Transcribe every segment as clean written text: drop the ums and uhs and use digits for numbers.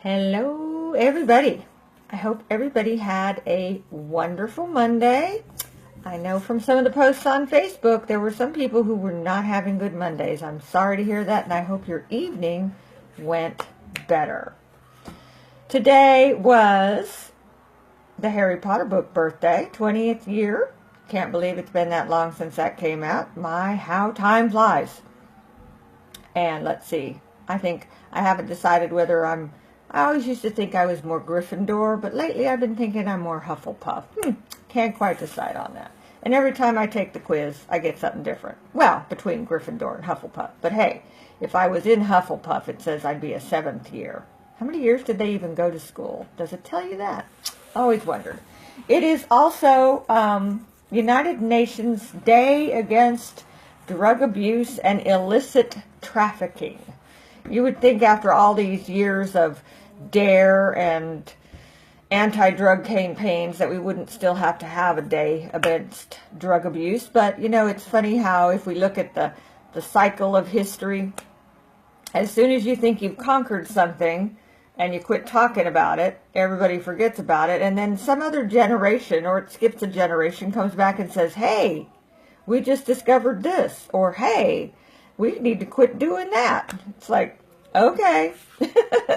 Hello, everybody. I hope everybody had a wonderful Monday. I know from some of the posts on Facebook, there were some people who were not having good Mondays. I'm sorry to hear that, and I hope your evening went better. Today was the Harry Potter book birthday, 20th year. Can't believe it's been that long since that came out. My, how time flies. And let's see, I think I haven't decided whether I always used to think I was more Gryffindor, but lately I've been thinking I'm more Hufflepuff. Can't quite decide on that. And every time I take the quiz, I get something different. Well, between Gryffindor and Hufflepuff. But hey, if I was in Hufflepuff, it says I'd be a 7th year. How many years did they even go to school? Does it tell you that? Always wondered. It is also United Nations Day Against Drug Abuse and Illicit Trafficking. You would think after all these years of DARE and anti-drug campaigns that we wouldn't still have to have a day against drug abuse. But, you know, it's funny how if we look at the cycle of history, as soon as you think you've conquered something and you quit talking about it, everybody forgets about it. And then some other generation, or it skips a generation, comes back and says, hey, we just discovered this. Or, hey, we need to quit doing that. It's like, okay.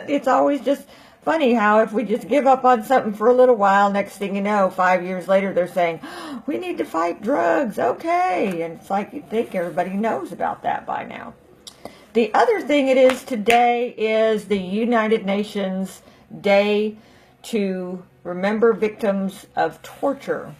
It's always just funny how if we just give up on something for a little while, next thing you know, 5 years later, they're saying, we need to fight drugs. Okay. And it's like you'd think everybody knows about that by now. The other thing it is today is the United Nations Day to remember victims of torture.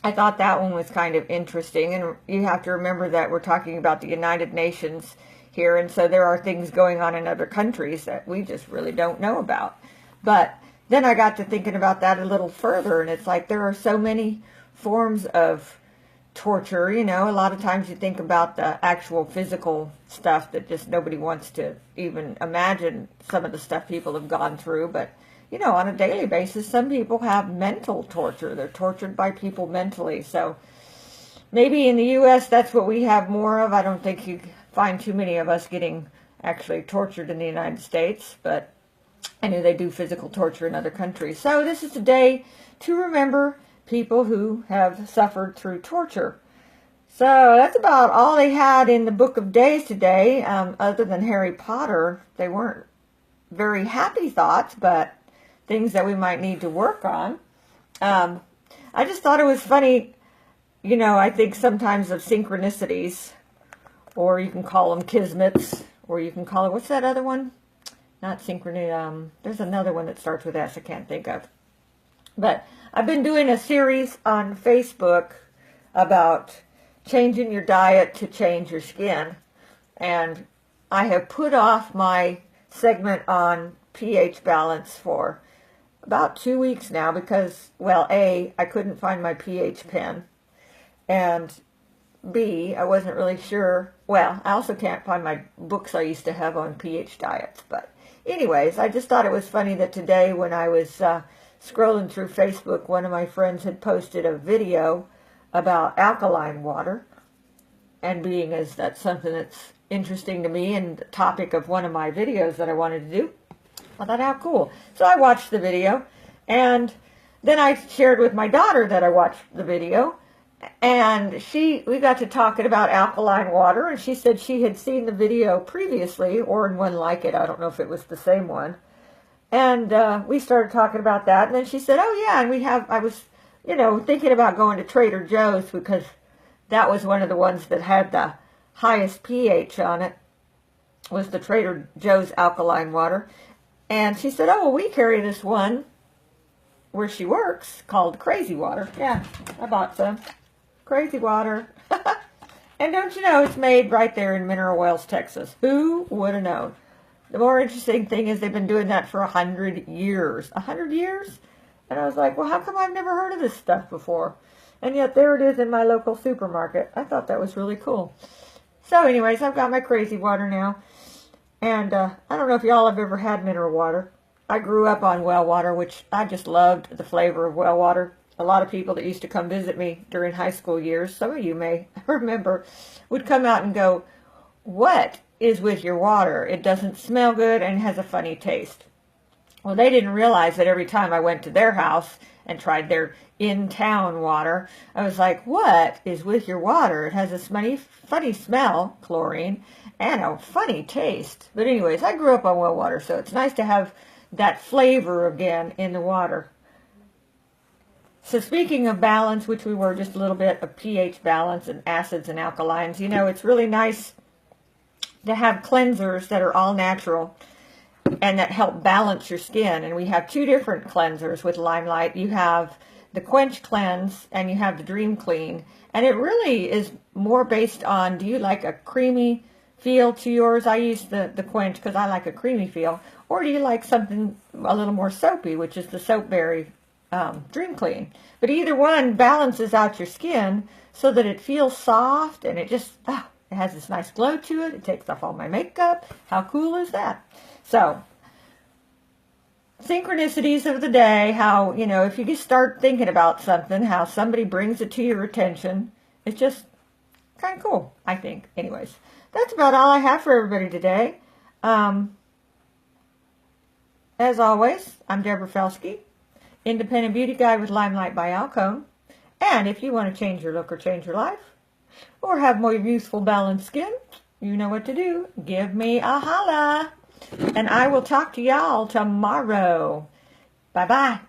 I thought that one was kind of interesting, and you have to remember that we're talking about the United Nations here, and so there are things going on in other countries that we just really don't know about. But then I got to thinking about that a little further, and it's like there are so many forms of torture. You know, a lot of times you think about the actual physical stuff that just nobody wants to even imagine some of the stuff people have gone through, but you know, on a daily basis, some people have mental torture. They're tortured by people mentally. So maybe in the U.S. that's what we have more of. I don't think you find too many of us getting actually tortured in the United States, but I know they do physical torture in other countries. So this is a day to remember people who have suffered through torture. So that's about all they had in the Book of Days today, other than Harry Potter. They weren't very happy thoughts, but things that we might need to work on. I just thought it was funny, you know, I think sometimes of synchronicities, or you can call them kismets, or you can call it, what's that other one? Not synchrony, there's another one that starts with S I can't think of. But I've been doing a series on Facebook about changing your diet to change your skin. And I have put off my segment on pH balance for about 2 weeks now because, well, A, I couldn't find my pH pen, and B, I wasn't really sure. Well, I also can't find my books I used to have on pH diets. But anyways, I just thought it was funny that today when I was scrolling through Facebook, one of my friends had posted a video about alkaline water, and being as that's something that's interesting to me and the topic of one of my videos that I wanted to do, I thought, how cool. So I watched the video, and then I shared with my daughter that I watched the video, and we got to talking about alkaline water, and she said she had seen the video previously, or in one like it. I don't know if it was the same one. And we started talking about that, and then she said, oh yeah, and I was, you know, thinking about going to Trader Joe's because that was one of the ones that had the highest pH on it, was the Trader Joe's alkaline water. And she said, oh, well, we carry this one where she works called Crazy Water. Yeah, I bought some. Crazy Water. And don't you know, it's made right there in Mineral Wells, Texas. Who would have known? The more interesting thing is they've been doing that for 100 years. 100 years? And I was like, well, how come I've never heard of this stuff before? And yet there it is in my local supermarket. I thought that was really cool. So anyways, I've got my Crazy Water now. And I don't know if y'all have ever had mineral water. I grew up on well water, which I just loved the flavor of well water. A lot of people that used to come visit me during high school years, some of you may remember, would come out and go, what is with your water? It doesn't smell good and has a funny taste. Well, they didn't realize that every time I went to their house and tried their in-town water, I was like, what is with your water? It has this funny smell, chlorine, and a funny taste. But anyways, I grew up on well water, so it's nice to have that flavor again in the water. So speaking of balance, which we were just a little bit of pH balance and acids and alkalines, you know, it's really nice to have cleansers that are all natural and that help balance your skin. And we have two different cleansers with Limelight. You have the Quench Cleanse and you have the Dream Clean. And it really is more based on, do you like a creamy feel to yours? I use the Quench because I like a creamy feel. Or do you like something a little more soapy, which is the Soapberry Dream Clean? But either one balances out your skin so that it feels soft and it just, it has this nice glow to it. It takes off all my makeup. How cool is that? So, synchronicities of the day, how, you know, if you just start thinking about something, how somebody brings it to your attention, it's just kind of cool, I think. Anyways, that's about all I have for everybody today. As always, I'm Deborah Felsky, Independent Beauty Guide with Limelight by Alcone. And if you want to change your look or change your life, or have more youthful, balanced skin, you know what to do. Give me a holla. And I will talk to y'all tomorrow. Bye-bye.